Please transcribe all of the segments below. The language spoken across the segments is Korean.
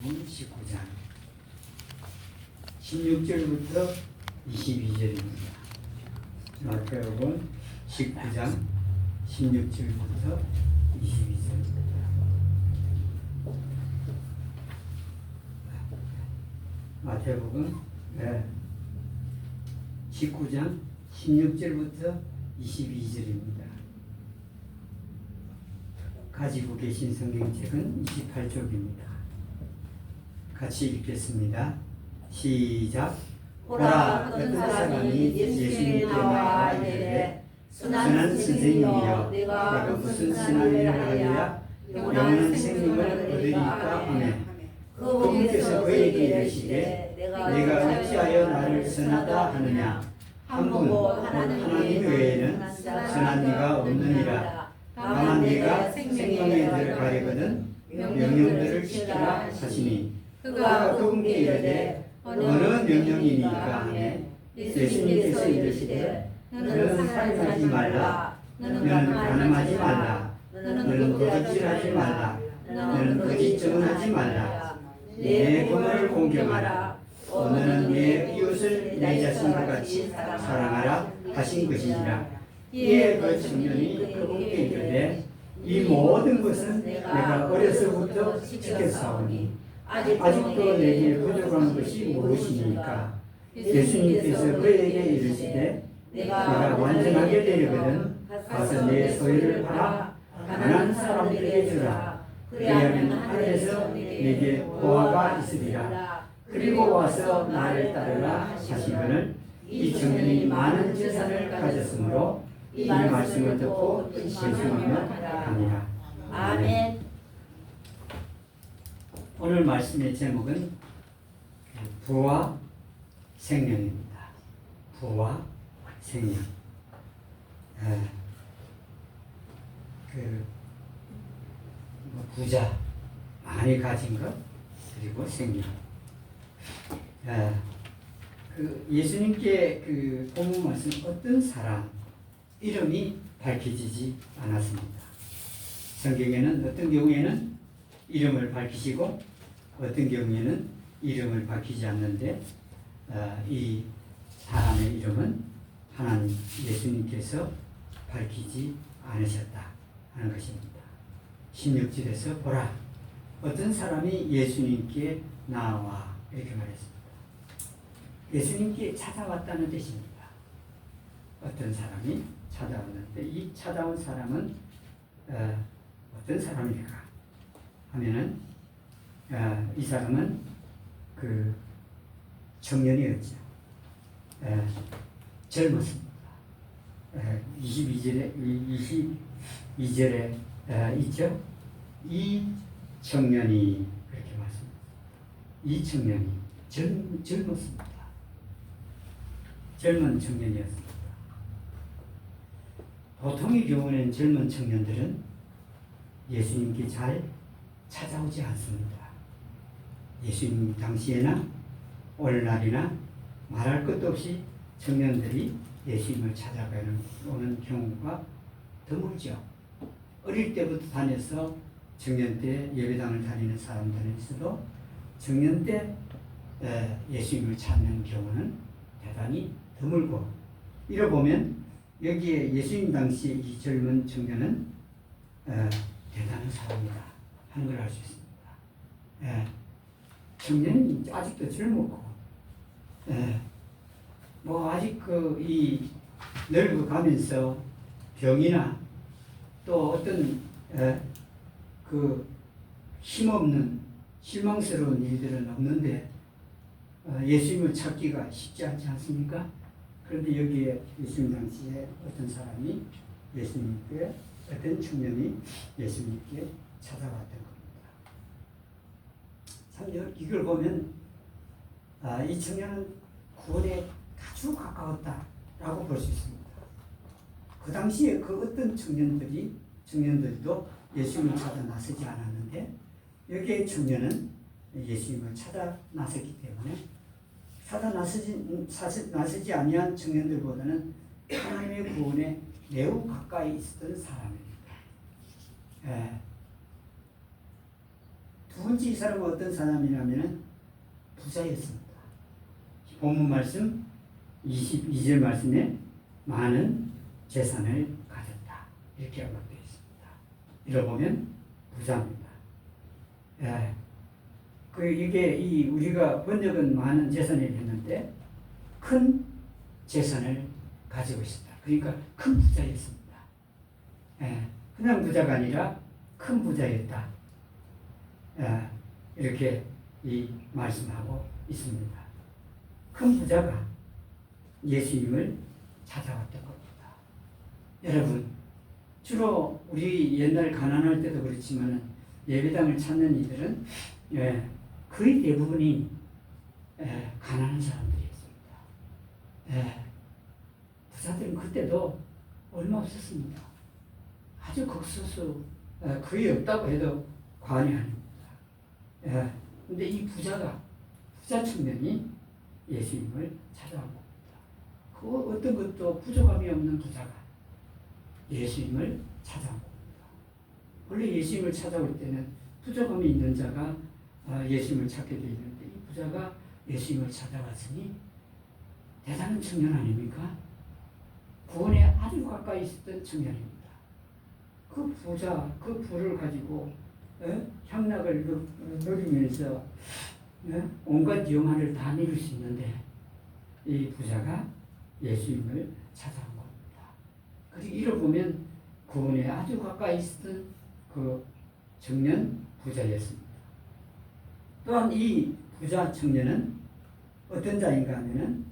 19장 16절부터 22절입니다. 마태복음 19장 16절부터 22절입니다. 마태복음 19장 16절부터 22절입니다. 가지고 계신 성경책은 28쪽입니다. 같이 읽겠습니다. 시작. 보라, 어떤 사람이 예수님께 나와 이르되 선한 선생님이여, 내가 무슨 선을 하여야 영원한 생명을 얻으리까 하며 그분께서 그에게 이르시되 내가 어찌하여 나를 선하다 하느냐. 한 분 곧 하나님 외에는 선한 이가 없느니라. 다만 내가 생명에 들어가려거든 명령들을 지키라 하시니 그가 그분께 이르되 어느 명령이니까 하매 예수님께서 이르시되 너는 살인하지 말라, 너는 간음하지 말라, 너는 거짓질하지 말라, 너는 거짓 증언하지 말라, 내 부모를 공경하라, 너는 내 이웃을 내 자신과 같이 사랑하라 하신 것이니라. 이에 그 청년이 그분께 이르되 이 모든 것은 내가 어려서부터 지켰사오니 아직도 내게 부족한 것이 무엇이니까. 예수님께서 그에게 이르시되 내가 완전하게 되려거든 가서 내 소유를 팔아 가난한 사람들에게 주라. 그리하면 하늘에서 내게 보화가 있으리라. 그리고 와서 나를 따르라 하시거늘 이 청년이 많은 재산을 가졌으므로 이 말씀을 듣고 예수님을 따르니라. 아멘. 오늘 말씀의 제목은 부와 생명입니다. 부와 생명. 부자, 많이 가진 것, 그리고 생명. 예수님께 본문 말씀 어떤 사람 이름이 밝혀지지 않았습니다. 성경에는 어떤 경우에는 이름을 밝히시고 어떤 경우에는 이름을 밝히지 않는데 이 사람의 이름은 하나님 예수님께서 밝히지 않으셨다 하는 것입니다. 16절에서 보라, 어떤 사람이 예수님께 나와 이렇게 말했습니다. 예수님께 찾아왔다는 뜻입니다. 어떤 사람이 찾아왔는데 이 찾아온 사람은 어떤 사람일까 하면은 이 사람은 그 청년이었죠. 젊었습니다. 22절에 있죠. 이 청년이 그렇게 말씀합니다. 이 청년이 젊었습니다. 젊은 청년이었습니다. 보통의 경우는 젊은 청년들은 예수님께 잘 찾아오지 않습니다. 예수님 당시에나 오늘날이나 말할 것도 없이 청년들이 예수님을 찾아오는 경우가 드물죠. 어릴 때부터 다녀서 청년 때 예배당을 다니는 사람들은 있어도 청년 때 예수님을 찾는 경우는 대단히 드물고, 이러 보면 여기에 예수님 당시 이 젊은 청년은 대단한 사람이다 하는 걸 알 수 있습니다. 청년이 아직도 젊었고, 아직 이 늙어가면서 병이나 또 어떤 힘없는 실망스러운 일들은 없는데 예수님을 찾기가 쉽지 않지 않습니까? 그런데 여기에 예수님 당시에 어떤 사람이 예수님께, 어떤 청년이 예수님께 찾아왔던 겁니다. 참 이걸 보면 이 청년은 구원에 아주 가까웠다라고 볼 수 있습니다. 그 당시에 그 어떤 청년들도 예수님을 찾아 나서지 않았는데 여기에 청년은 예수님을 찾아 나섰기 때문에 찾아 나서지 아니한 청년들보다는 하나님의 구원에 매우 가까이 있었던 사람입니다. 두 번째 이 사람은 어떤 사람이냐면은 부자였습니다. 본문 말씀 22절 말씀에 많은 재산을 가졌다. 이렇게 언급되어 있습니다. 읽어보면 부자입니다. 예. 이게 우리가 번역은 많은 재산을 했는데 큰 재산을 가지고 있었다. 그러니까 큰 부자였습니다. 예. 그냥 부자가 아니라 큰 부자였다. 예. 이렇게 말씀하고 있습니다. 큰 부자가 예수님을 찾아왔던 겁니다. 여러분, 주로 우리 옛날 가난할 때도 그렇지만 예배당을 찾는 이들은 거의 대부분이 가난한 사람들이었습니다. 부자들은 그때도 얼마 없었습니다. 아주 극소수 거의 없다고 해도 과언이 아닙니다. 근데 이 부자 청년이 예수님을 찾아온 겁니다. 그 어떤 것도 부족함이 없는 부자가 예수님을 찾아온 겁니다. 원래 예수님을 찾아올 때는 부족함이 있는 자가 예수님을 찾게 되어 있는데 이 부자가 예수님을 찾아왔으니 대단한 청년 아닙니까? 구원에 아주 가까이 있었던 청년입니다. 그 부자, 그 부를 가지고 향락을 누리면서 온갖 영화를 다 누릴 수 있는데 이 부자가 예수님을 찾아온 겁니다. 그리고 읽어보면 구원에 아주 가까이 있었던 그 청년 부자였습니다. 또한 이 부자 청년은 어떤 자인가 하면은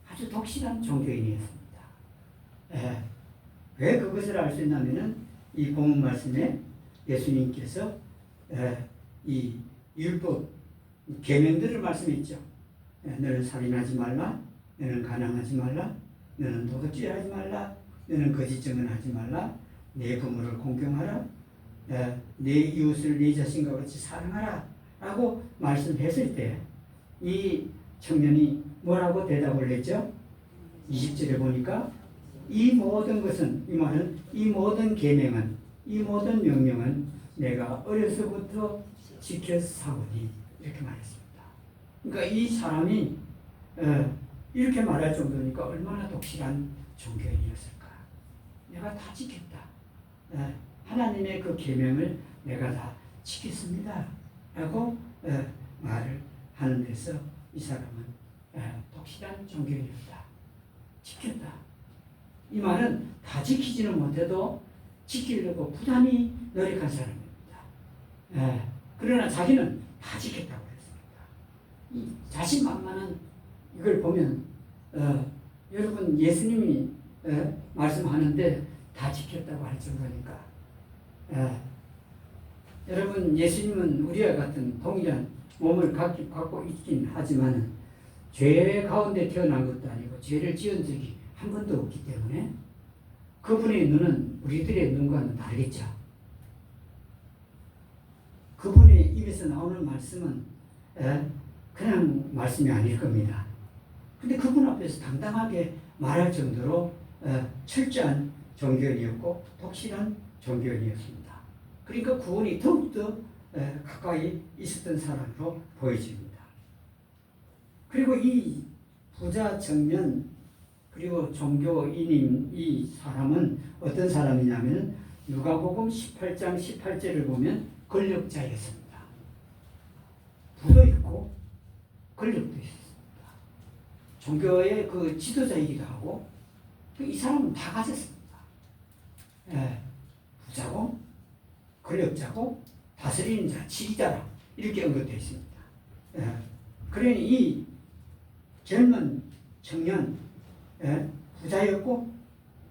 아주 독실한 종교인이었습니다. 왜 그것을 알 수 있냐면은 이 본문 말씀에 예수님께서 이 율법 계명들을 말씀했죠. 너는 살인하지 말라, 너는 간항하지 말라, 너는 도둑질하지 말라, 너는 거짓 증언하지 말라, 내 부모를 공경하라, 내 이웃을 내 자신과 같이 사랑하라 라고 말씀했을 때 이 청년이 뭐라고 대답을 했죠? 20절에 보니까 이 모든 것은, 이 말은 이 모든 계명은, 이 모든 명령은 내가 어려서부터 지켜 사오니 이렇게 말했습니다. 그러니까 이 사람이 이렇게 말할 정도니까 얼마나 독실한 종교인이었을까. 내가 다 지켰다. 하나님의 그 계명을 내가 다 지켰습니다. 라고 말을 하는 데서 이 사람은 독실한 종교인이었다. 지켰다. 이 말은 다 지키지는 못해도 지키려고 부단히 노력한 사람입니다. 그러나 자기는 다 지켰다고 했습니다. 이 자신만만한 이걸 보면 여러분 예수님이 말씀하는데 다 지켰다고 할 정도니까 여러분 예수님은 우리와 같은 동일한 몸을 갖고 있긴 하지만 죄 가운데 태어난 것도 아니고 죄를 지은 적이 한 번도 없기 때문에 그분의 눈은 우리들의 눈과는 다르겠죠. 그분의 입에서 나오는 말씀은 그냥 말씀이 아닐 겁니다. 근데 그분 앞에서 당당하게 말할 정도로 철저한 종교인이었고 독실한 종교인이었습니다. 그러니까 구원이 더욱더 가까이 있었던 사람으로 보여집니다. 그리고 이 부자 청년 그리고 종교인인 이 사람은 어떤 사람이냐면 누가복음 18장 18절을 보면 권력자였습니다. 부도 있고 권력도 있었습니다. 종교의 그 지도자이기도 하고 이 사람은 다 가졌습니다. 부자고 권력자고 다스리는 자, 지휘자라 이렇게 언급되어 있습니다. 그러니 이 젊은 청년 부자였고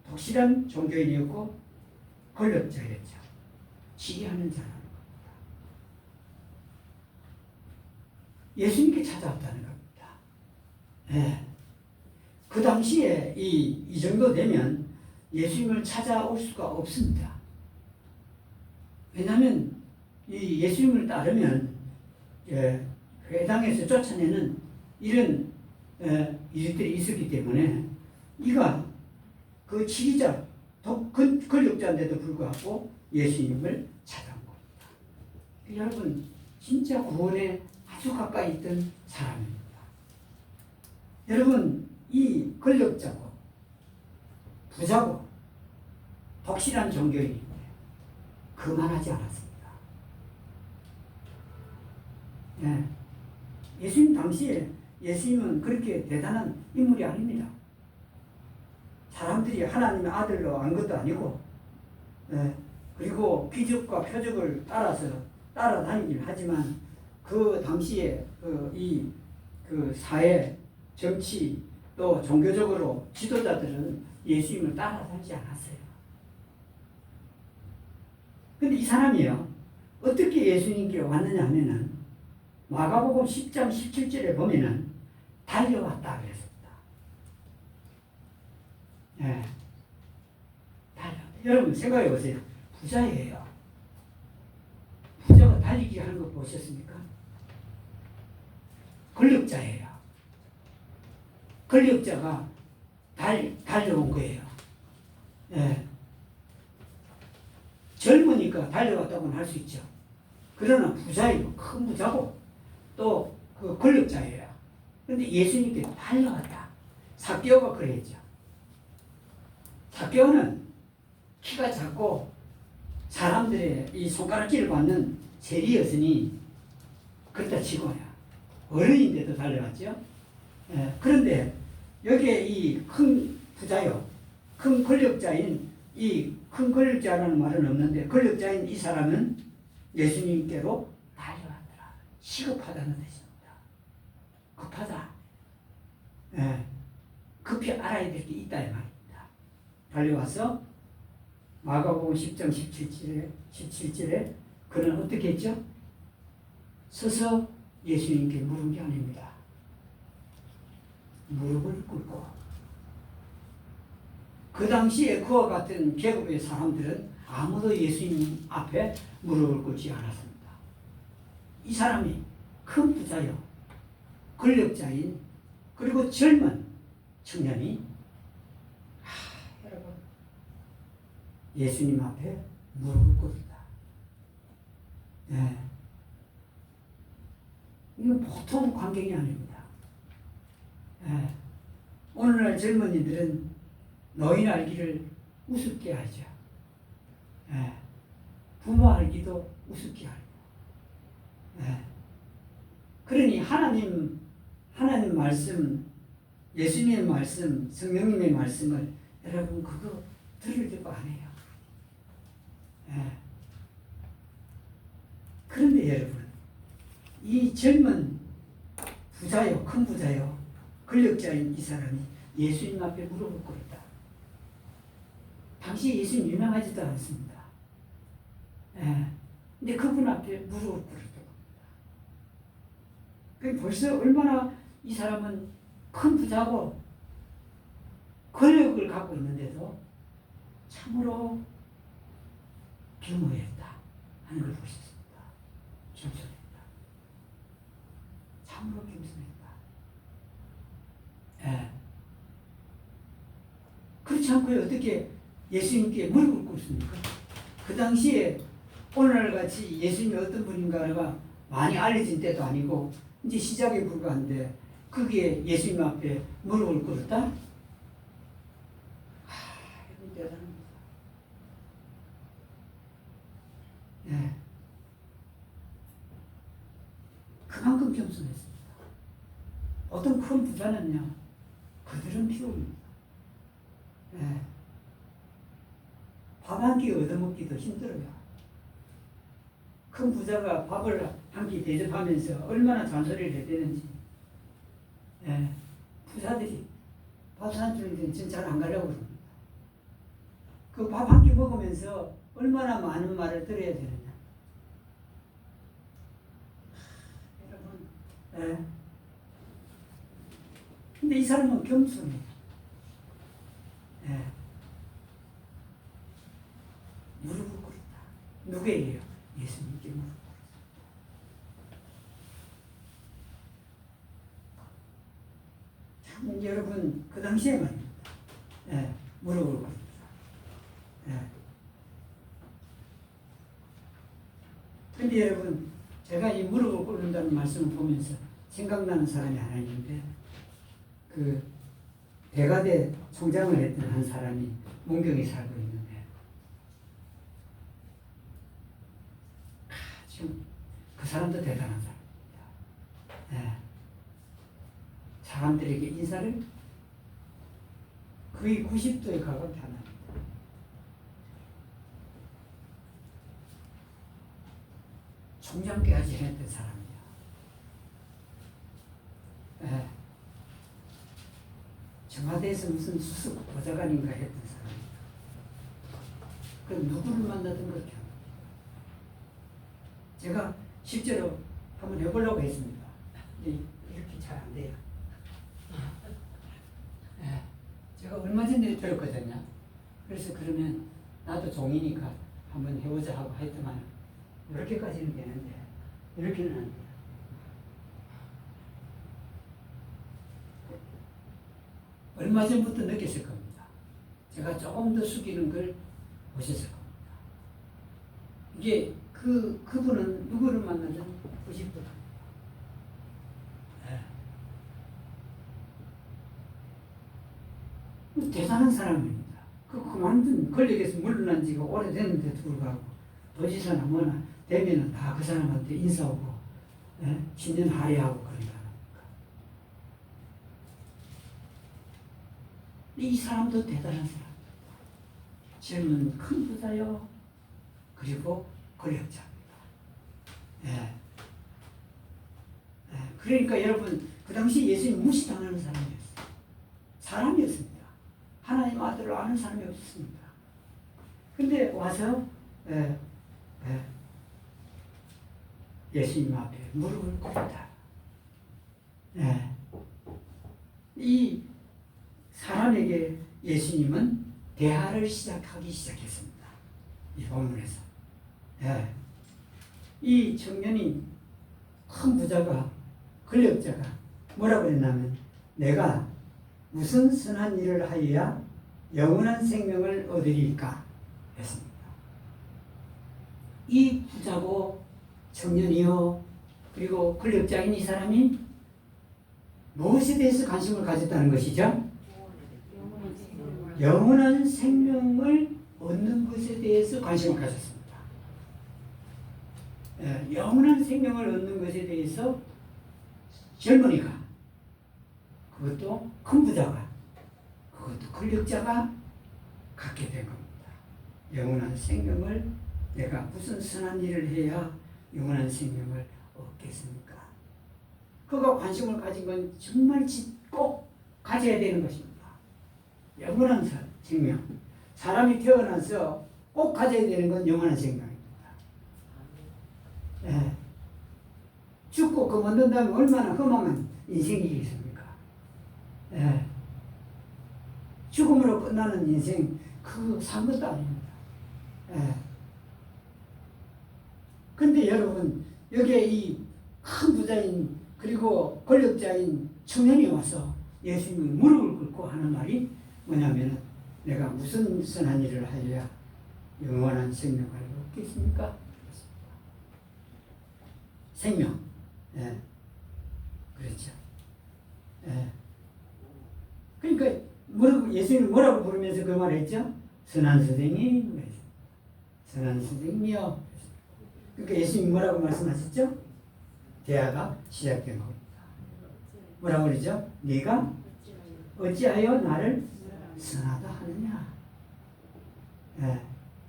독실한 종교인이었고 권력자였죠. 지휘하는 자라는 겁니다. 예수님께 찾아왔다는 겁니다. 그 당시에 이 정도 되면 예수님을 찾아올 수가 없습니다. 왜냐하면 이 예수님을 따르면 회당에서 쫓아내는 이런 일들이 있었기 때문에 이가 그 지휘자, 권력자인데도 불구하고 예수님을 찾아온 겁니다. 여러분 진짜 구원에 아주 가까이 있던 사람입니다. 여러분, 이 권력자고 부자고 독실한 종교인인데 그만하지 않았습니다. 네. 예수님 당시에 예수님은 그렇게 대단한 인물이 아닙니다. 사람들이 하나님의 아들로 안 것도 아니고, 그리고 기적과 표적을 따라서 따라다니긴 하지만 그 당시에 그 사회, 정치 또 종교적으로 지도자들은 예수님을 따라다니지 않았어요. 근데 이 사람이요, 어떻게 예수님께 왔느냐 하면은 마가복음 10장 17절에 보면은 달려왔다 그랬습니다. 예. 여러분 생각해 보세요. 부자예요. 부자가 달리기 하는 거 보셨습니까? 권력자예요. 권력자가 달려온 거예요. 예. 젊으니까 달려왔다고는 할 수 있죠. 그러나 부자이고 큰 부자고 또 그 권력자예요. 근데 예수님께 달려왔다. 삭개오가 그랬죠. 삭개오는 키가 작고 사람들의 이 손가락질을 받는 세리였으니 그렇다 치고야 어른인데도 달려왔죠. 그런데 여기에 이 큰 부자요, 큰 권력자인 이 큰 권력자라는 말은 없는데 권력자인 이 사람은 예수님께로 달려왔더라. 시급하다는 뜻입니다. 급하다. 급히 알아야 될 게 있다 이 말입니다. 달려와서 마가복음 10장 17절에 그는 어떻게 했죠? 서서 예수님께 물은 게 아닙니다. 무릎을 꿇고, 그 당시에 그와 같은 계급의 사람들은 아무도 예수님 앞에 무릎을 꿇지 않았습니다. 이 사람이 큰 부자요, 권력자인, 그리고 젊은 청년이 여러분 예수님 앞에 무릎을 꿇었다. 네. 이건 보통 광경이 아닙니다. 네. 오늘날 젊은이들은 노인 알기를 우습게 하죠. 네. 부모 알기도 우습게 알고. 네. 그러니 하나님 말씀, 예수님의 말씀, 성령님의 말씀을 여러분 그거 들으려고 안 해요. 네. 그런데 여러분, 이 젊은 부자요, 큰 부자요, 권력자인 이 사람이 예수님 앞에 무릎을 꿇었다. 당시 예수님 유명하지도 않습니다. 근데 그분 앞에 무릎을 꿇었다. 벌써 얼마나 이 사람은 큰 부자고 권력을 갖고 있는데도 참으로 겸허했다 하는 걸 볼 수 있습니다. 겸손했다. 참으로 겸손했다. 그렇지 않고 어떻게 예수님께 무릎을 꿇습니까? 그 당시에 오늘날 같이 예수님이 어떤 분인가가 많이 알려진 때도 아니고 이제 시작에 불과한데 거기에 예수님 앞에 무릎을 꿇었다? 이건 대단합니다. 그만큼 겸손했습니다. 어떤 큰 부자는요, 그들은 피웁니다. 밥 한 끼 얻어먹기도 힘들어요. 큰 부자가 밥을 한 끼 대접하면서 얼마나 잔소리를 해대는지. 부자들이 밥 한 끼는 잘 안 가려고 그럽니다. 그 밥 한 끼 먹으면서 얼마나 많은 말을 들어야 되느냐. 여러분, 근데 이 사람은 겸손해요. 무릎을 꿇었다. 누구에게요? 예수님께 무릎을 꿇었다. 참 여러분 그 당시에 말입니다. 무릎을 꿇었다. 근데 여러분 제가 이 무릎을 꿇는다는 말씀을 보면서 생각나는 사람이 하나 있는데, 그 대가대 총장을 했던 한 사람이 문경에 살고 있는데, 지금 그 사람도 대단한 사람입니다. 네. 사람들에게 인사를 거의 90도에 가깝게 합니다. 총장까지 했던 사람이야. 예. 청와대에서 무슨 수석 보좌관인가 했던 사람이야. 그 누구를 만나든 그렇게 합니다. 제가 실제로 한번 해보려고 했습니다. 근데 이렇게 잘 안 돼요. 예. 제가 얼마 전에 들었거든요. 그래서 그러면 나도 종이니까 한번 해보자 하고 했더만 이렇게까지는 되는데 이렇게는 안 돼요. 얼마 전부터 느꼈을 겁니다. 제가 조금 더 숙이는 걸 보셨을 겁니다. 이게 그분은 누구를 만나든 90도다. 대단한 사람입니다. 그만둔 권력에서 물러난 지가 오래됐는데도 불구하고 도지사나 뭐나 되면은 다 그 사람한테 인사하고 친년 할애하고 그런다. 이 사람도 대단한 사람입니다. 젊은 큰 부자요. 그리고 권력자입니다. 예. 그러니까 여러분 그 당시 예수님 무시당하는 사람이었어요. 사람이었습니다. 하나님 아들을 아는 사람이 없었습니다. 근데 와서 예수님 앞에 무릎을 꿇었다. 이 사람에게 예수님은 대화를 시작하기 시작했습니다. 이 본문에서. 이 청년이 큰 부자가 권력자가 뭐라고 했냐면 내가 무슨 선한 일을 하여야 영원한 생명을 얻으리까 했습니다. 이 부자고 청년이요 그리고 권력자인 이 사람이 무엇에 대해서 관심을 가졌다는 것이죠? 영원한 생명을 얻는 것에 대해서 관심을 가졌습니다. 영원한 생명을 얻는 것에 대해서 젊은이가 그것도 큰 부자가 그것도 권력자가 갖게 된 겁니다. 영원한 생명을 내가 무슨 선한 일을 해야 영원한 생명을 얻겠습니까? 그가 관심을 가진 건 정말 꼭 가져야 되는 것입니다. 영원한 생명. 사람이 태어나서 꼭 가져야 되는 건 영원한 생명입니다. 죽고 그만둔다면 얼마나 험한 인생이겠습니까? 죽음으로 끝나는 인생 그거 산 것도 아닙니다. 근데 여러분 여기에 이 큰 부자인 그리고 권력자인 청년이 와서 예수님이 무릎을 꿇고 하는 말이 뭐냐면 내가 무슨 선한 일을 하여야 영원한 생명을 얻겠습니까? 생명. 그렇죠. 그러니까 예수님이 뭐라고 부르면서 그 말을 했죠? 선한 선생님, 선한 선생님이요. 그러니까 예수님이 뭐라고 말씀하셨죠? 대화가 시작된 겁니다. 뭐라고 그러죠? 네가 어찌하여 나를 선하다 하느냐?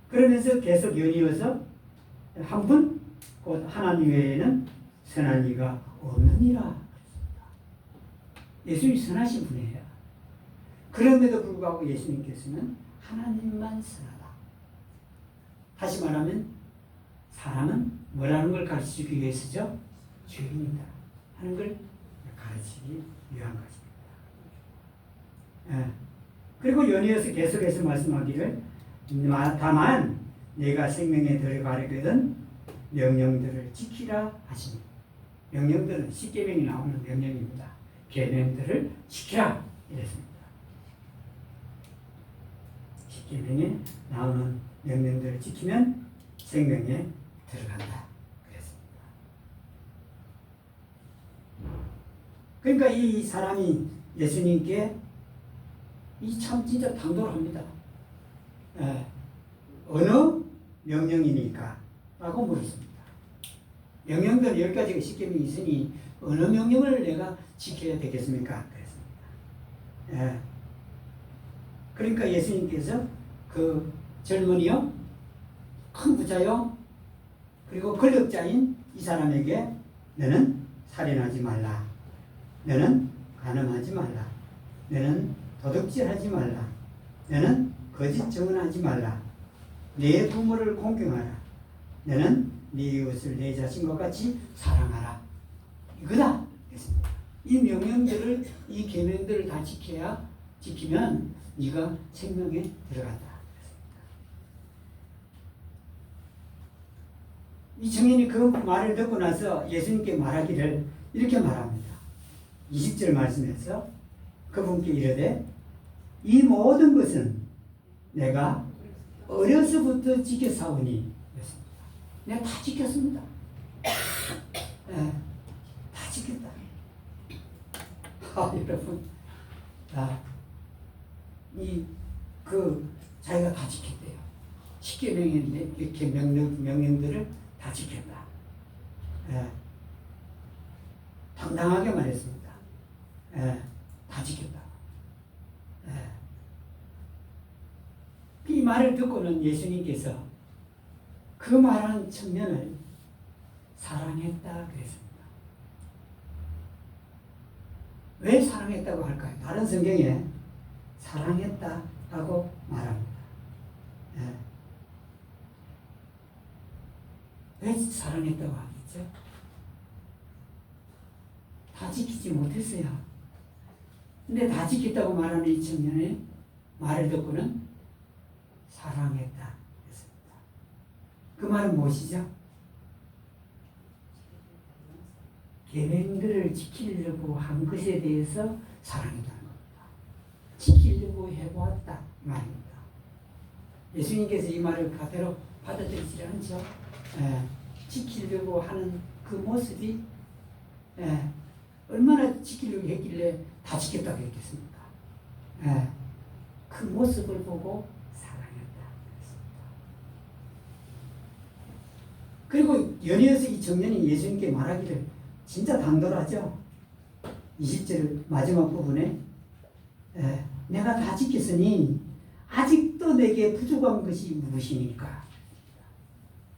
그러면서 계속 연이어서 한 분, 곧 하나님 외에는 선한 이가 없느니라. 예수님이 선하신 분이에요. 그런데도 불구하고 예수님께서는 하나님만 선하다. 다시 말하면 사람은 뭐라는 걸 가르치기 위해서죠? 죄인이다 하는 걸 가르치기 위한 것입니다. 그리고 연이어서 계속해서 말씀하기를 다만 내가 생명에 들어가려거든 명령들을 지키라 하시니 명령들은 십계명이 나오는 명령입니다. 계명들을 지키라 이랬습니다. 십계명에 나오는 명령들을 지키면 생명에 들어간다 그랬습니다. 그러니까 이 사람이 예수님께 이 참 진짜 당돌합니다. 예. 어느 명령이니까? 라고 물었습니다. 명령들은 10가지가 쉽게 있으니 어느 명령을 내가 지켜야 되겠습니까? 그랬습니다. 예. 그러니까 예수님께서 그 젊은이요, 큰 부자요, 그리고 권력자인 이 사람에게 너는 살인하지 말라, 너는 간음하지 말라, 너는 도둑질하지 말라, 너는 거짓 증언하지 말라, 내 부모를 공경하라, 너는 네 이웃을 내 자신과 같이 사랑하라. 이거다. 그랬습니다. 이 명령들을, 이 계명들을 다 지키면 네가 생명에 들어간다. 이 청년이 그 말을 듣고 나서 예수님께 말하기를 이렇게 말합니다. 20절 말씀에서 그분께 이르되 이 모든 것은 내가 어려서부터 지켰사오니 내가 다 지켰습니다. 네, 다 지켰다. 여러분, 자기가 다 지켰대요. 10계명인데 이렇게 명령들을 다 지켰다. 예. 당당하게 말했습니다. 예. 다 지켰다. 예. 이 말을 듣고는 예수님께서 그 말한 청년을 사랑했다 그랬습니다. 왜 사랑했다고 할까요? 다른 성경에 사랑했다라고 말합니다. 예. 왜 사랑했다고 하겠죠? 다 지키지 못했어요. 근데 다 지켰다고 말하는 이 청년의 말을 듣고는 사랑했다 했습니다. 그 말은 무엇이죠? 계명들을 지키려고 한 것에 대해서 사랑했다는 겁니다. 지키려고 해보았다 말입니다. 예수님께서 이 말을 그대로 받아들이지 않죠. 지키려고 하는 그 모습이 얼마나 지키려고 했길래 다 지켰다고 했겠습니까? 그 모습을 보고 사랑했다 그랬습니다. 그리고 연이어서 이 청년이 예수님께 말하기를 진짜 당돌하죠. 20절 마지막 부분에 내가 다 지켰으니 아직도 내게 부족한 것이 무엇이니까?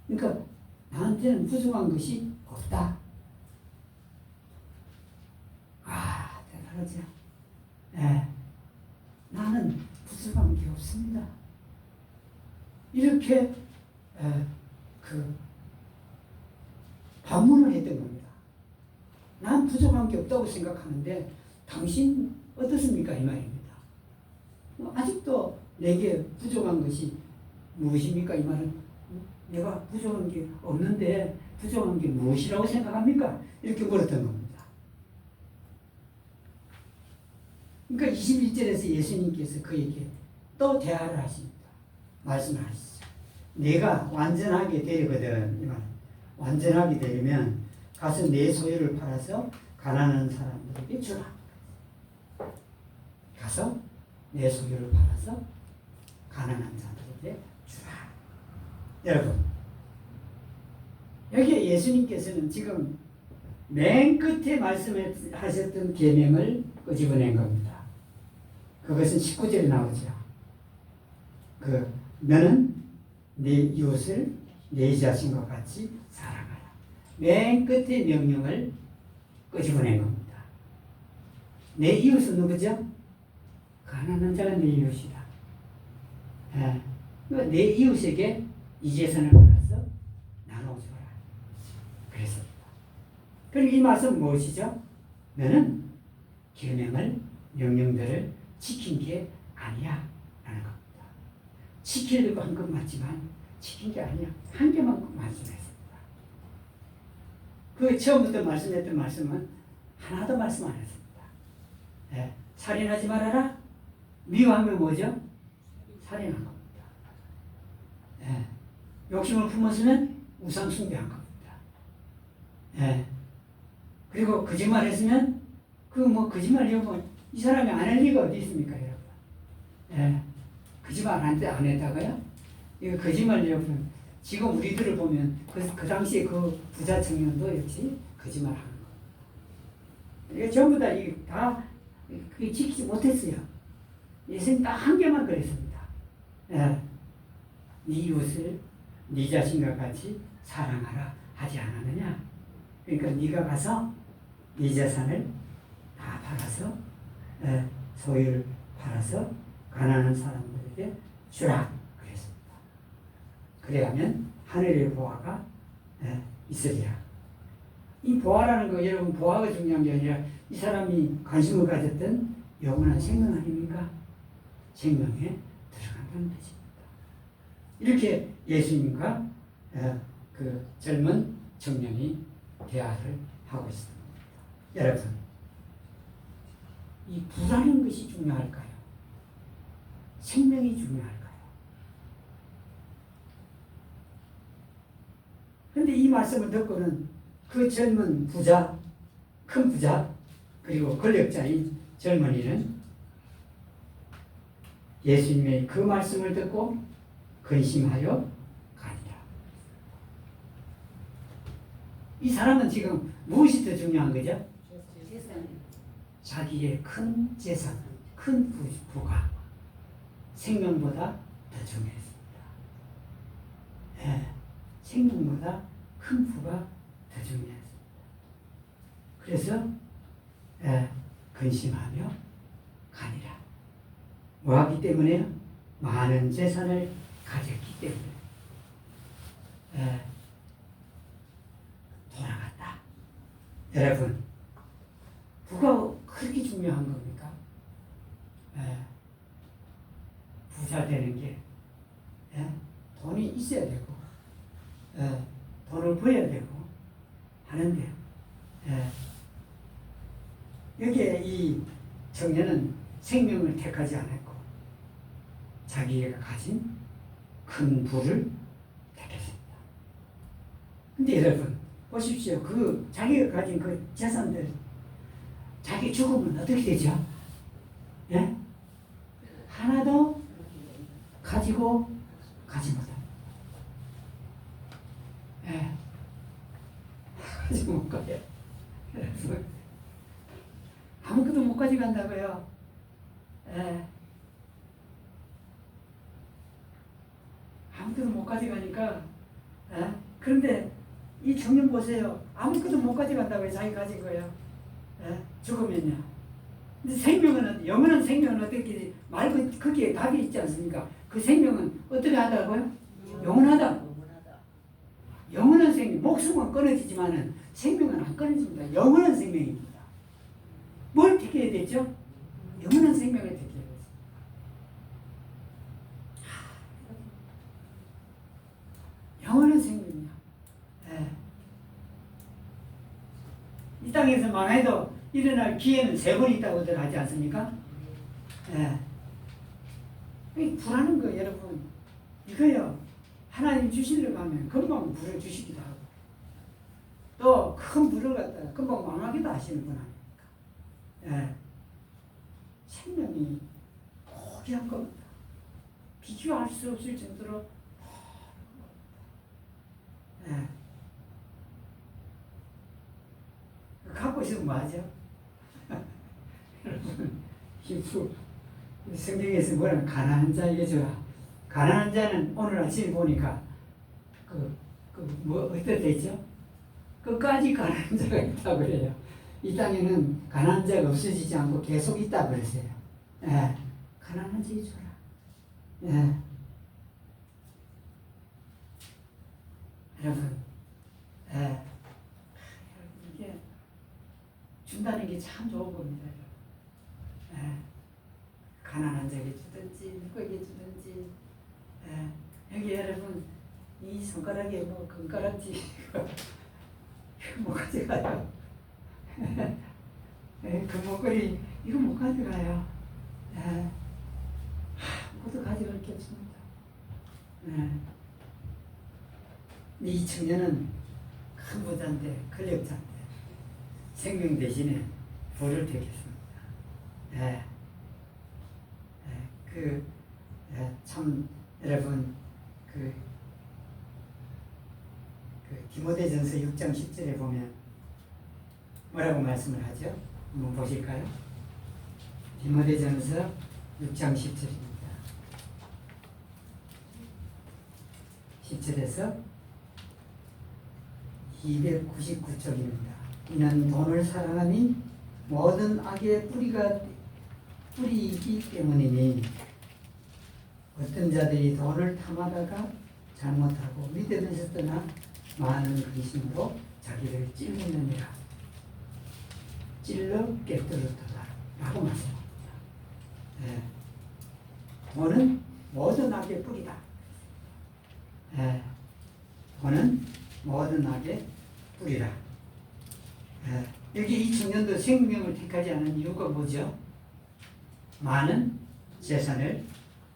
그러니까 나한테는 부족한 것이 없다. 대단하죠. 나는 부족한 게 없습니다. 이렇게 반문을 했던 겁니다. 난 부족한 게 없다고 생각하는데 당신 어떻습니까? 이 말입니다. 아직도 내게 부족한 것이 무엇입니까? 이 말은 내가 부족한 게 없는데 부족한 게 무엇이라고 생각합니까? 이렇게 물었던 겁니다. 그러니까 21절에서 예수님께서 그에게 또 대화를 하십니다. 말씀을 하시죠. 내가 완전하게 되거든. 이 말. 완전하게 되려면 가서 내 소유를 팔아서 가난한 사람들에게 주라. 가서 내 소유를 팔아서 가난한 자들에게 주라. 여러분, 여기에 예수님께서는 지금 맨 끝에 말씀하셨던 계명을 끄집어낸 겁니다. 그것은 19절에 나오죠. 너는 네 이웃을 내 자신과 같이 사랑하라. 맨 끝에 명령을 끄집어낸 겁니다. 내 이웃은 누구죠? 가난한 자가 내 이웃이다. 내 이웃에게 이 재산을 받아서 나눠주라. 그랬습니다. 그럼 이 말씀은 무엇이죠? 너는 계명을, 명령들을 지킨 게 아니야 라는 겁니다. 지키려고 한 건 맞지만 지킨 게 아니야. 한 개만 말씀했습니다. 그 처음부터 말씀했던 말씀은 하나도 말씀 안 했습니다. 살인하지 말아라. 미워하면 뭐죠? 살인한 겁니다. 욕심을 품었으면 우상 숭배한 겁니다. 그리고 거짓말했으면 그 뭐 거짓말 여러분 이 사람이 안 할 리가 어디 있습니까 여러분? 예, 거짓말 안 했다고요? 이거 거짓말 여러분 지금 우리들을 보면 그 당시에 그 부자 청년도 역시 거짓말하는 거. 이거 전부 다 이게 다 그게 지키지 못했어요. 예수님 딱 한 개만 그랬습니다. 예, 네 이웃을 네 자신과 같이 사랑하라 하지 않았느냐? 그러니까 네가 가서 네 재산을 다 팔아서 소유를 팔아서 가난한 사람들에게 주라 그랬습니다. 그래야면 하늘의 보화가 있으리라. 이 보화라는 거 여러분 보화가 중요한 게 아니라 이 사람이 관심을 가졌던 영원한 생명 아닙니까? 생명에 들어간다는 뜻입니다. 이렇게 예수님과 그 젊은 청년이 대화를 하고 있습니다. 여러분, 이 부라는 것이 중요할까요? 생명이 중요할까요? 그런데 이 말씀을 듣고는 그 젊은 부자, 큰 부자, 그리고 권력자인 젊은이는 예수님의 그 말씀을 듣고 근심하여 가니라. 이 사람은 지금 무엇이 더 중요한 거죠? 자기의 큰 재산, 큰 부가 생명보다 더 중요했습니다. 생명보다 큰 부가 더 중요했습니다. 그래서 근심하며 가니라. 뭐하기 때문에요? 많은 재산을 가졌기 때문에 돌아갔다. 여러분, 부가 그렇게 중요한 겁니까? 부자 되는 게 돈이 있어야 되고 돈을 벌어야 되고 하는데 여기에 이 청년은 생명을 택하지 않았고 자기가 가진 큰 부를 택했습니다. 근데 여러분 보십시오. 그 자기가 가진 그 재산들 자기 죽으면 어떻게 되죠? 예? 하나도 가지고 가지 못합니다. 예. 가지고 못 가요. 아무것도 못 가져간다고요. 예. 아무것도 못 가져가니까 그런데 이 청년 보세요. 아무것도 못 가져간다고요. 자기 가진 거예요. 죽으면요. 근데 생명은 영원한 생명은 어떻게 말고 거기에 답이 있지 않습니까? 그 생명은 어떻게 하다고요? 영원하다. 영원한 생명. 목숨은 끊어지지만은 생명은 안 끊어집니다. 영원한 생명입니다. 뭘 택해야 되죠? 영원한 생명을 택해야 되죠. 영원한 생명이요. 이 땅에서 망해도 일어날 기회는 3번 있다고들 하지 않습니까? 이 불하는 거 여러분 이거요. 하나님 주시려고 하면 금방 불을 주시기도 하고 또 큰 불을 갖다가 금방 망하기도 하시는 분 아닙니까? 생명이 고귀한 겁니다. 비교할 수 없을 정도로 갖고 있으면 뭐하죠? 여러분 성경에서 뭐라 가난한 자에게 주라. 가난한 자는 오늘 아침에 보니까 뭐 어떻게 되죠? 끝까지 가난한 자가 있다고 그래요. 이 땅에는 가난한 자가 없어지지 않고 계속 있다고 그랬어요. 가난한 자에게 주라. 여러분, 이게 준다는 게 참 좋은 겁니다. 가난한 자에게 주든지 누구에게 주든지 여기 여러분 이 손가락에 뭐 금가락지 못 가져가요. 그 목걸이 이거 못 가져가요. 아무것도 가져갈 게 없습니다. 이 청년은 큰 부자인데 권력자인데 생명 대신에 불을 택했습니다. 예. 참 여러분 디모데전서 6장 10절에 보면 뭐라고 말씀을 하죠? 한번 보실까요? 디모데전서 6장 10절입니다. 10절에서 299쪽입니다. 이는 돈을 사랑하니 모든 악의 뿌리이기 때문이니 어떤 자들이 돈을 탐하다가 잘못하고 믿음에서 떠나 많은 근심으로 자기를 찔르느니라. 찔러 깨뜨렸다 라고 말씀합니다. 예. 돈은 모든 악의 뿌리다. 예. 돈은 모든 악의 뿌리다. 예. 여기 이 청년도 생명을 택하지 않은 이유가 뭐죠? 많은 재산을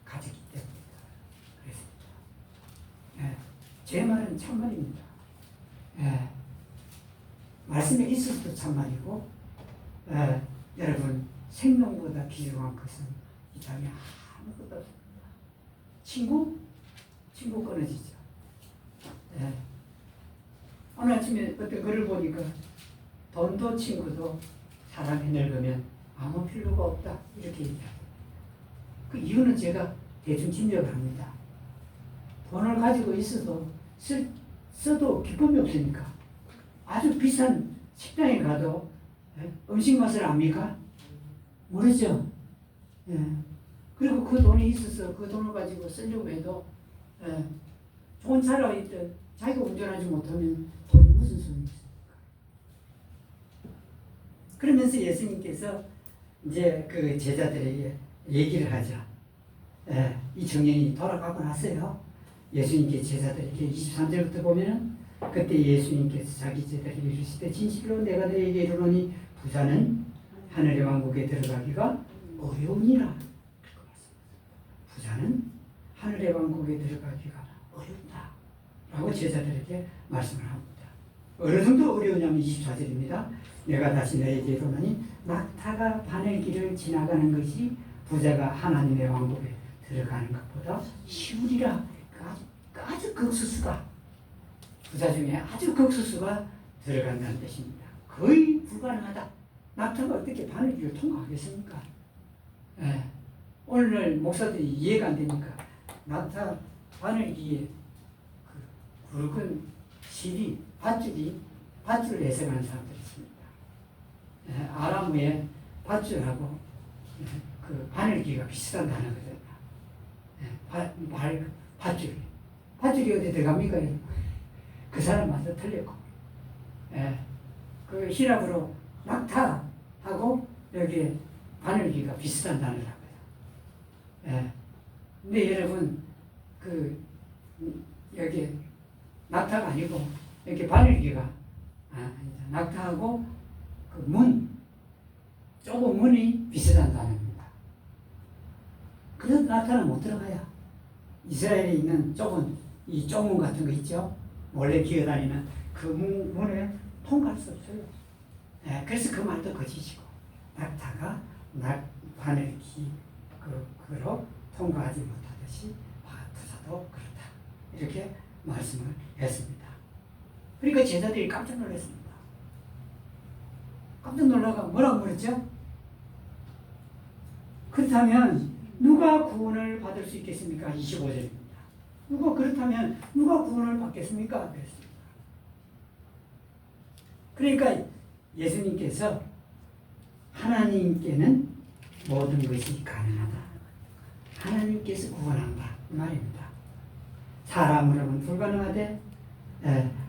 가졌기 때문이다. 그랬습니다. 예. 제 말은 참말입니다. 예. 말씀에 있어서도 참말이고, 여러분 생명보다 귀중한 것은 이 땅에 아무것도 없습니다. 친구 끊어지죠. 예. 오늘 아침에 어떤 글을 보니까 돈도 친구도 사람이 늙으면 아무 필요가 없다 이렇게 얘기합니다. 그 이유는 제가 대충 짐작을 합니다. 돈을 가지고 있어도 써도 기쁨이 없으니까. 아주 비싼 식당에 가도 음식 맛을 압니까? 모르죠. 예. 그리고 그 돈이 있어서 그 돈을 가지고 쓰려고 해도 좋은 차가 있든 자기가 운전하지 못하면 돈이 무슨 소용이 있습니까? 그러면서 예수님께서 이제 그 제자들에게 얘기를 하죠. 이 청년이 돌아가고 났어요. 예수님께 제자들에게 23절부터 보면은 그때 예수님께서 자기 제자들에게 이르시되 진실로 내가 너희에게 이르노니 부자는 하늘의 왕국에 들어가기가 어려우니라. 부자는 하늘의 왕국에 들어가기가 어렵다 라고 제자들에게 말씀을 합니다. 어느 정도 어려우냐면 24절입니다. 내가 다시 너희에게 이르노니 낙타가 바늘길을 지나가는 것이 부자가 하나님의 왕국에 들어가는 것보다 쉬우리라. 아주 극소수가, 부자 중에 아주 극소수가 들어간다는 뜻입니다. 거의 불가능하다. 낙타가 어떻게 바늘길을 통과하겠습니까? 오늘 목사들이 이해가 안 되니까 낙타 바늘길에 그 굵은 실이 밧줄을 해석하는 사람들이 있습니다. 아람어의 밧줄하고 그 바늘길과 비슷한 단어거든요. 밧줄이 어디 들어갑니까? 그 사람마저 틀렸고, 그 히랍으로 낙타하고 여기 바늘기가 비슷한 단어라고요. 근데 여러분 여기 낙타가 아니고 이렇게 바늘기가 낙타하고 그 좁은 문이 비슷한 단어입니다. 그래도 낙타는 못 들어가요. 이스라엘에 있는 이 좁은 같은 거 있죠? 원래 기어다니는 그 문에 통과할 수 없어요. 그래서 그 말도 거짓이고, 낙타가 바늘기 그로 통과하지 못하듯이 부자도 그렇다. 이렇게 말씀을 했습니다. 그러니까 제자들이 깜짝 놀랐습니다. 깜짝 놀라가 뭐라고 그랬죠? 그렇다면 누가 구원을 받을 수 있겠습니까? 25절입니다. 그렇다면 누가 구원을 받겠습니까? 그랬습니다. 그러니까 예수님께서 하나님께는 모든 것이 가능하다. 하나님께서 구원한다. 이 말입니다. 사람으로는 불가능하되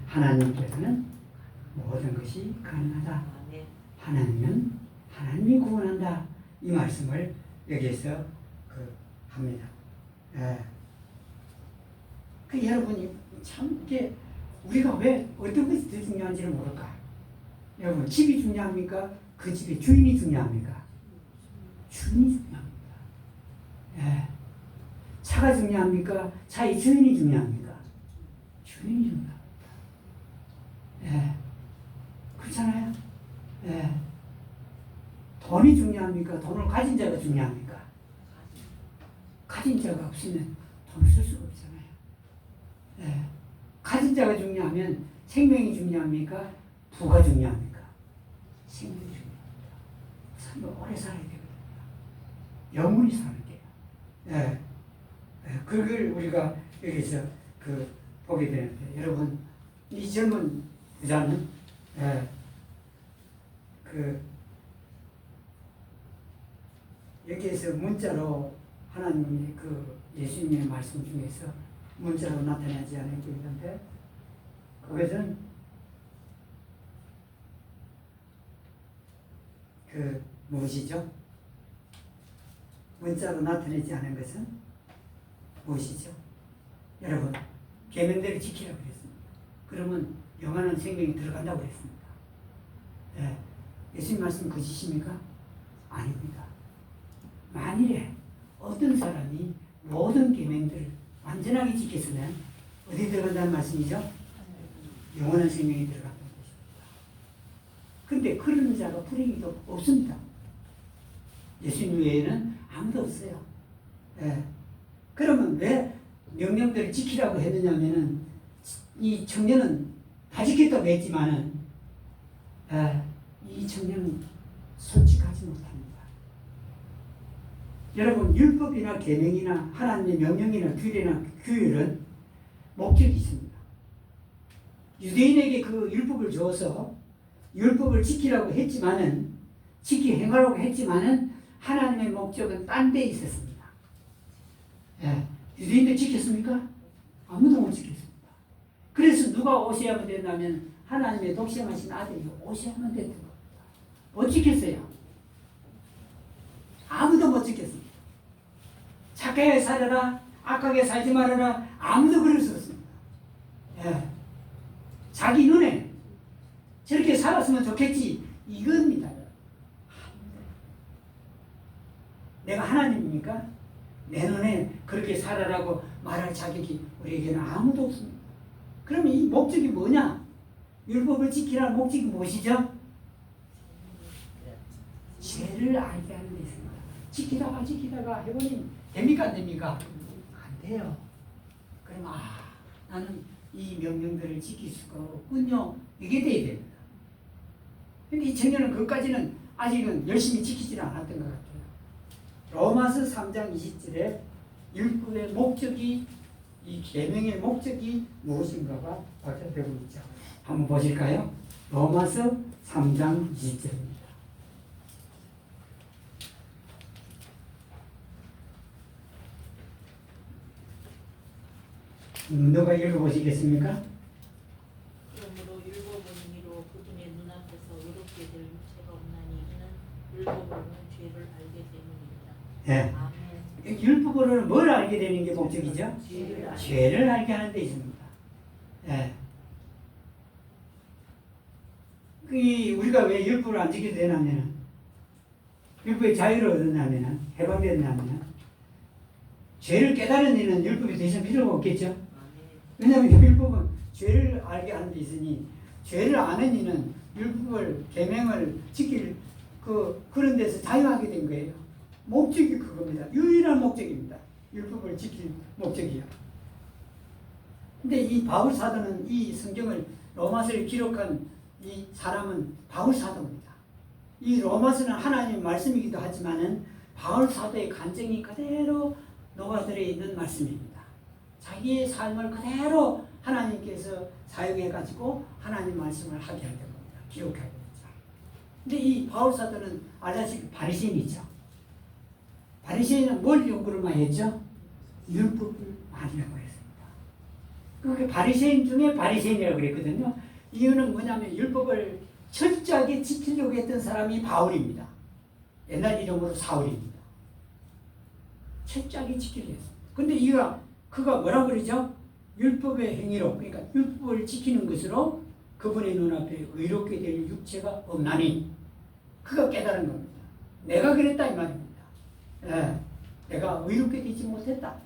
하나님께서는 모든 것이 가능하다. 하나님은 하나님이 구원한다. 이 말씀을 여기에서 합니다. 여러분이 참 이게 우리가 왜 어떤 것이 더 중요한지를 모를까? 여러분 집이 중요합니까? 그 집의 주인이 중요합니까? 주인이 중요합니다. 차가 중요합니까? 차의 주인이 중요합니까? 주인이 중요합니다. 그렇잖아요. 돈이 중요합니까? 돈을 가진 자가 중요합니까? 가진 자가 없으면 돈을 쓸 수가 없잖아요. 예. 가진 자가 중요하면 생명이 중요합니까? 부가 중요합니까? 생명이 중요합니다. 삶을 오래 살아야 되거든요. 영원히 사는 게요. 예. 예. 그걸 우리가 여기서 보게 되는데, 여러분, 이 젊은 부자는, 예. 여기에서 문자로 하나님이 예수님의 말씀 중에서 문자로 나타나지 않은 게 있는데, 그것은 무엇이죠? 문자로 나타내지 않은 것은 무엇이죠? 여러분, 계명대로 지키라고 그랬습니다. 그러면 영원한 생명이 들어간다고 그랬습니다. 예. 예수님 말씀 거짓입니까? 아닙니다. 만일에 어떤 사람이 모든 계명들을 완전하게 지켰으면 어디 들어간다는 말씀이죠? 영원한 생명이 들어간다는 것입니다. 근데 그런 자가 불행히도 없습니다. 예수님 외에는 아무도 없어요. 예. 그러면 왜 명령들을 지키라고 했느냐면은, 이 청년은 다 지켰다고 했지만은, 이 청년은 솔직하지 못합니다. 여러분, 율법이나 계명이나 하나님의 명령이나 규례나 규율은 목적이 있습니다. 유대인에게 그 율법을 줘서 율법을 지키라고 했지만은, 행하라고 했지만은, 하나님의 목적은 딴 데 있었습니다. 예. 유대인들 지켰습니까? 아무도 못 지켰습니다. 그래서 누가 오셔야만 된다면 하나님의 독생하신 아들이 오셔야만 됐던 겁니다. 못 지켰어요. 아무도 못 지켰습니다. 착하게 살아라, 악하게 살지 말아라, 아무도 그럴 수 없습니다. 예. 자기 눈에 저렇게 살았으면 좋겠지, 이겁니다. 내가 하나님입니까? 내 눈에 그렇게 살아라고 말할 자격이 우리에게는 아무도 없습니다. 그러면 이 목적이 뭐냐? 율법을 지키라는 목적이 무엇이죠? 죄를 알게 하는 데 있습니다. 지키다가 해보니 됩니까? 안 됩니까? 안 돼요. 그럼 나는 이 명령들을 지킬 수가 없군요. 이게 돼야 됩니다. 근데 이 청년은 그것까지는 아직은 열심히 지키지는 않았던 것 같아요. 로마서 3장 20절에 율법의 목적이, 이 계명의 목적이 무엇인가가 밝혀되고 있죠. 한번 보실까요? 로마서 3장 20절입니다. 누가 읽어보시겠습니까? 그러므로 율법은 이로 그분의 눈앞에서 의롭게 될 육체가 없나니 이는 율법으로는 죄를 알게 때문입니다. 예. 아멘. 율법으로는 뭘 알게 되는 게 목적이죠? 죄를 알게 하는 데 있습니다. 예. 우리가 왜 율법을 안 지켜도 되냐면, 율법의 자유를 얻었냐면, 해방됐냐면, 죄를 깨달은 이는 율법이 더 이상 필요가 없겠죠? 왜냐하면 율법은 죄를 알게 하는 데 있으니, 죄를 아는 이는 율법을, 계명을 지킬 그런 데서 자유하게 된 거예요. 목적이 그겁니다. 유일한 목적입니다. 율법을 지킬 목적이요. 근데 이 바울 사도는 이 성경을, 로마서를 기록한 이 사람은 바울 사도입니다. 이 로마서는 하나님의 말씀이기도 하지만은 바울 사도의 간증이 그대로 녹아들어 있는 말씀입니다. 자기의 삶을 그대로 하나님께서 사용해가지고 하나님 말씀을 하게 할 겁니다. 기록하게 되죠. 근데 이 바울 사도는 알다시피 바리새인이죠. 바리새인은 뭘 연구를 많이 했죠? 율법을 많이 연구했습니다. 그 바리새인 중에 바리새인이라고 그랬거든요. 이유는 뭐냐면 율법을 철저하게 지키려고 했던 사람이 바울입니다. 옛날 이름으로 사울입니다. 철저하게 지키려 했습니다. 근데 그가 뭐라고 그러죠? 율법의 행위로, 그러니까 율법을 지키는 것으로 그분의 눈앞에 의롭게 될 육체가 없나니, 그가 깨달은 겁니다. 내가 그랬다 이 말입니다. 예, 내가 의롭게 되지 못했다.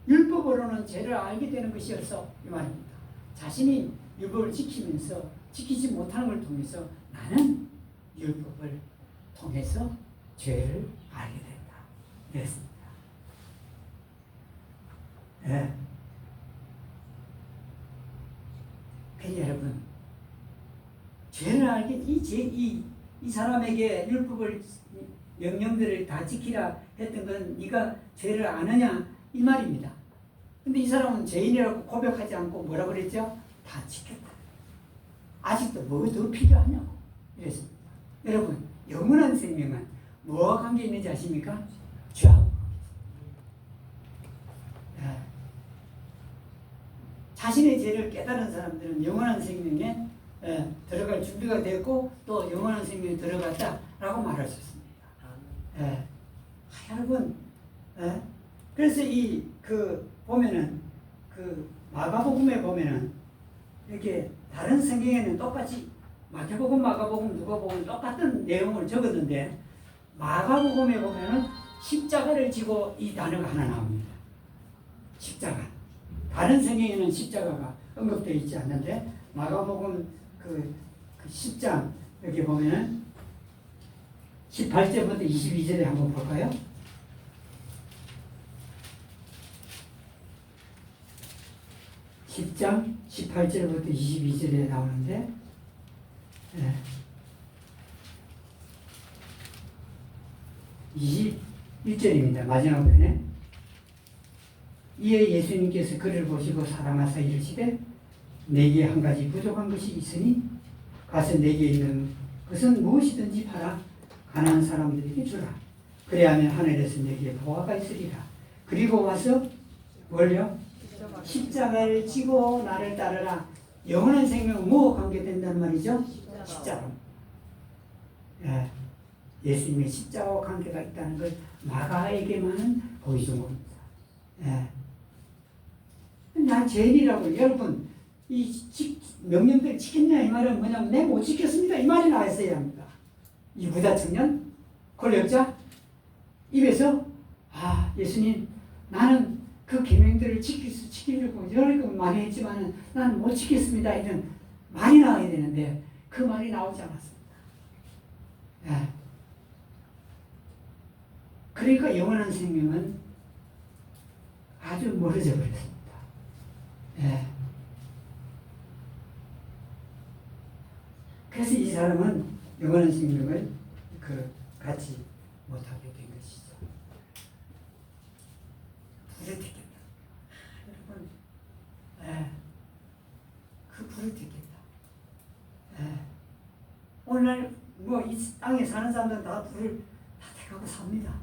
율법으로는 죄를 알게 되는 것이었어 이 말입니다. 자신이 율법을 지키면서 지키지 못하는 걸 통해서 나는 율법을 통해서 죄를 알게 된다. 그랬습니다. 예. 그러니 여러분, 죄를 알게, 이 사람에게 율법을, 명령들을 다 지키라 했던 건 네가 죄를 아느냐 이 말입니다. 근데 이 사람은 죄인이라고 고백하지 않고 뭐라 그랬죠? 다 지켰다. 아직도 뭐 더 필요하냐고 이랬습니다. 여러분, 영원한 생명은 뭐와 관계 있는지 아십니까? 죄하고. 예. 자신의 죄를 깨달은 사람들은 영원한 생명에 들어갈 준비가 됐고 또 영원한 생명에 들어갔다라고 말할 수 있습니다. 여러분, 그래서 보면은 마가복음에 보면은 이렇게 다른 성경에는 똑같이 마태복음, 마가복음, 누가복음 똑같은 내용을 적었는데 마가복음에 보면은 십자가를 지고 이 단어가 하나 나옵니다. 십자가. 다른 성경에는 십자가가 언급되어 있지 않는데 마가복음 그 10장 여기 보면은 18절부터 22절에 한번 볼까요? (10장) 18절부터 22절에 나오는데 21절입니다. 마지막 편에 이에 예수님께서 그를 보시고 사랑하사 이르시되 내게 한 가지 부족한 것이 있으니 가서 내게 있는 것은 무엇이든지 팔아 가난한 사람들에게 주라. 그래야면 하늘에서 내게 보화가 있으리라. 그리고 와서 뭘요? 십자가를 지고 나를 따르라. 영원한 생명은 뭐와 관계된다는 말이죠? 십자가. 예수님의 십자가와 관계가 있다는 걸 마가에게만 보여준 겁니다. 난 죄인이라고. 여러분, 명령대로 지켰냐 이 말은 뭐냐면 내 못 지켰습니다 이 말이 나왔어야 합니다. 이 부자 청년 권력자 입에서 예수님 나는 그 계명들을 지키려고 여러 번 많이 했지만은 나는 못 지켰습니다 이런 말이 나와야 되는데 그 말이 나오지 않았습니다. 그러니까 영원한 생명은 아주 멀어져 버렸습니다. 그래서 이 사람은 영원한 생명을 갖지 못하게 된 것이죠. 불에 튀겼다. 여러분, 그 불에 튀겼다. 오늘날 이 땅에 사는 사람들은 다 불을 다 택하고 삽니다.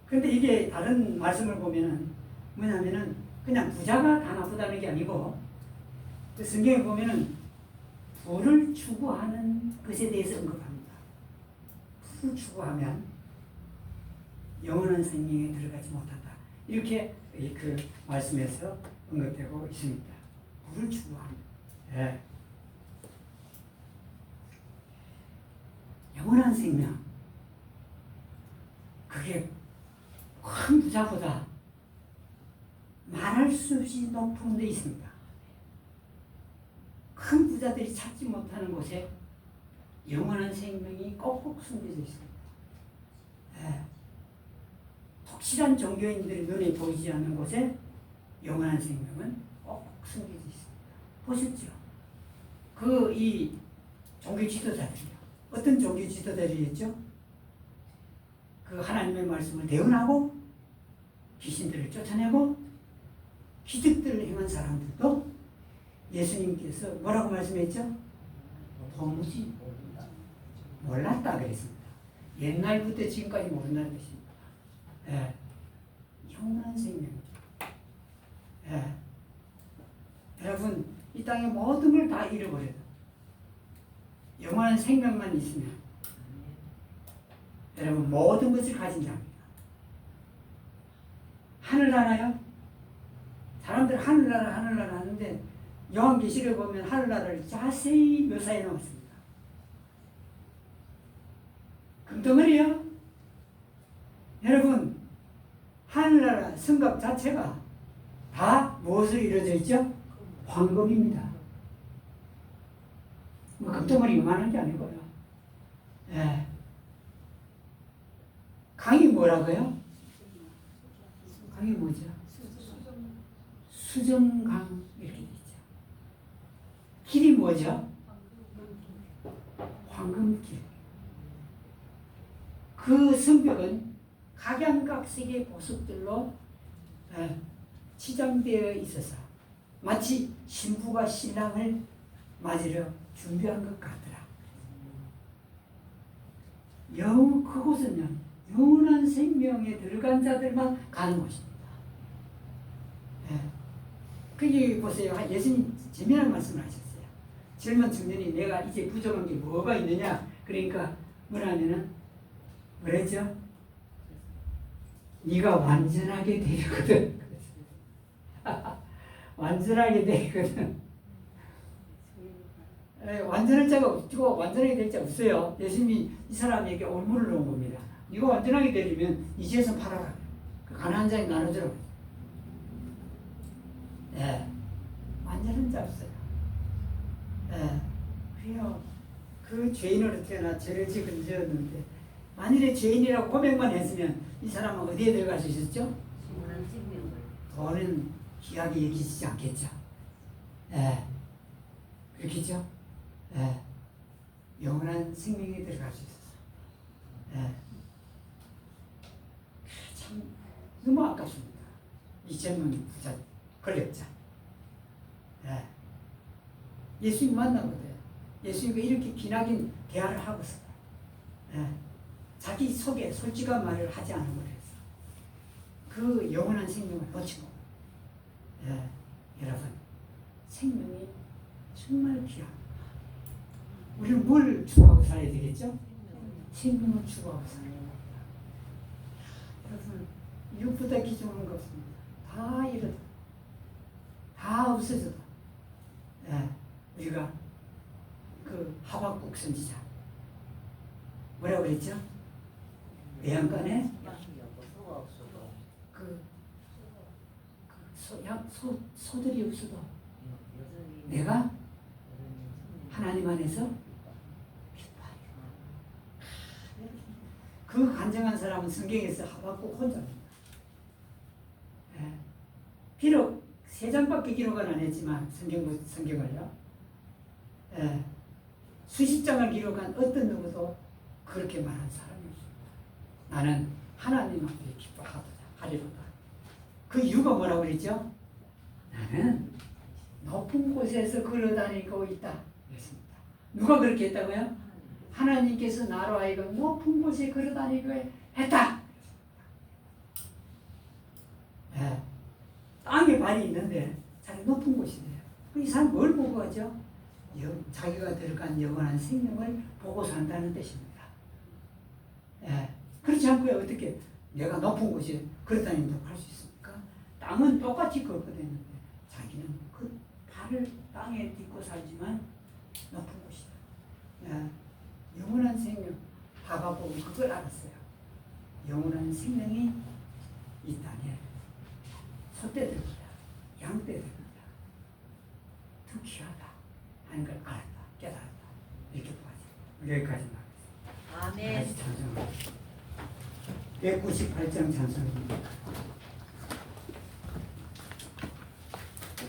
그런데 이게 다른 말씀을 보면은 뭐냐면은 그냥 부자가 다 나쁘다는 게 아니고 그 성경에 보면은 불을 추구하는 것에 대해서 언급합니다. 불을 추구하면 영원한 생명에 들어가지 못한다. 이렇게 그 말씀에서 언급되고 있습니다. 불을 추구합니다. 영원한 생명. 그게 큰 부자보다 말할 수 없이 높은 데 있습니다. 큰 부자들이 찾지 못하는 곳에 영원한 생명이 꼭꼭 숨겨져 있습니다. 독실한 종교인들의 눈에 보이지 않는 곳에 영원한 생명은 꼭꼭 숨겨져 있습니다. 보셨죠? 이 종교 지도자들이요. 어떤 종교 지도자들이었죠? 그 하나님의 말씀을 대언하고 귀신들을 쫓아내고 기적들을 행한 사람들도 예수님께서 뭐라고 말씀했죠? 도무지 몰랐다 그랬습니다. 옛날부터 지금까지 모른다는 뜻입니다. 영원한 생명이죠. 여러분, 이 땅의 모든 걸 다 잃어버려도 영원한 생명만 있으면 여러분 모든 것을 가진 자입니다. 하늘나라요? 사람들 하늘나라 하는데 요한계시록에 보면 하늘나라를 자세히 묘사해 놓았습니다. 금덩어리요? 여러분, 하늘나라 성곽 자체가 다 무엇으로 이루어져 있죠? 황금입니다. 뭐 금덩어리만한 게 아니고요. 예. 강이 뭐라고요? 강이 뭐죠? 수정강 이렇게 있죠. 길이 뭐죠? 황금길. 그 성벽은 각양각색의 보석들로 치장되어 있어서 마치 신부가 신랑을 맞으려 준비한 것 같더라. 그곳은요, 영원한 생명에 들어간 자들만 가는 곳입니다. 거기 보세요. 예수님 재미난 말씀을 하셨어요. 젊은 청년이 내가 이제 부족한 게 뭐가 있느냐? 그러니까 뭐라면은 뭐랬죠? 네가 완전하게 되거든. 완전하게 되거든. 완전할 자가 없고 완전하게 될 자 없어요. 예수님이 이 사람에게 올무를 놓은 겁니다. 네가 완전하게 되려면 이 재산 팔아라. 그 가난한 자에 나눠주라. 완전한 자 없어요. 그래요. 그 죄인으로 태어나 죄를 지었는데 만일에 죄인이라고 고백만 했으면 이 사람은 어디에 들어갈 수 있었죠? 돈은 귀하게 여기지 않겠죠. 그렇겠죠? 영원한 생명에 들어갈 수 있었어. 참 너무 아깝습니다. 이 젊은 부자 권력자. 예수님 만나거든. 예수님과 이렇게 기나긴 대화를 하고서 자기 속에 솔직한 말을 하지 않은 거예요. 그 영원한 생명을 놓치고 여러분 생명이 정말 귀합니다. 우리는 뭘 추구하고 살아야 되겠죠? 생명을 추구하고 살아야 됩니다. 여러분 이것보다 귀중한 거 없습니다. 다 이러다 다 없어져도 우리가 그 하박국 선지자 뭐라고 그랬죠? 외양간에 소들이 없어도 내가 하나님 안에서 기뻐하리라. 그 간증한 사람은 성경에서 하박국 혼자입니다. 비록 3장밖에 기록은 안 했지만 성경을요. 수십 장을 기록한 어떤 누구도 그렇게 말한 사람이 없습니다. 나는 하나님 앞에 기뻐하리로다. 그 이유가 뭐라고 그랬죠? 나는 높은 곳에서 걸어다니고 있다. 그랬습니다. 누가 그렇게 했다고요? 하나님께서 나로 하여금 높은 곳에 걸어다니고 했다. 땅에 발이 있는데 자기 높은 곳이네요. 이 사람 뭘 보고 하죠? 자기가 들어간 영원한 생명을 보고 산다는 뜻입니다. 그렇지 않고요. 어떻게 내가 높은 곳에 걸어다니면서 할 수 있습니까? 땅은 똑같이 걷거든요. 자기는 그 발을 땅에 딛고 살지만 높은 곳이다. 영원한 생명. 하박국은 그걸 알았어요. 영원한 생명이 이 땅에 소떼들보다 양떼들보다 더 귀하다 하는 걸 알았다. 깨달았다. 이렇게 보아요. 여기까지 나가겠습니다. 아멘. 198장 찬송입니다.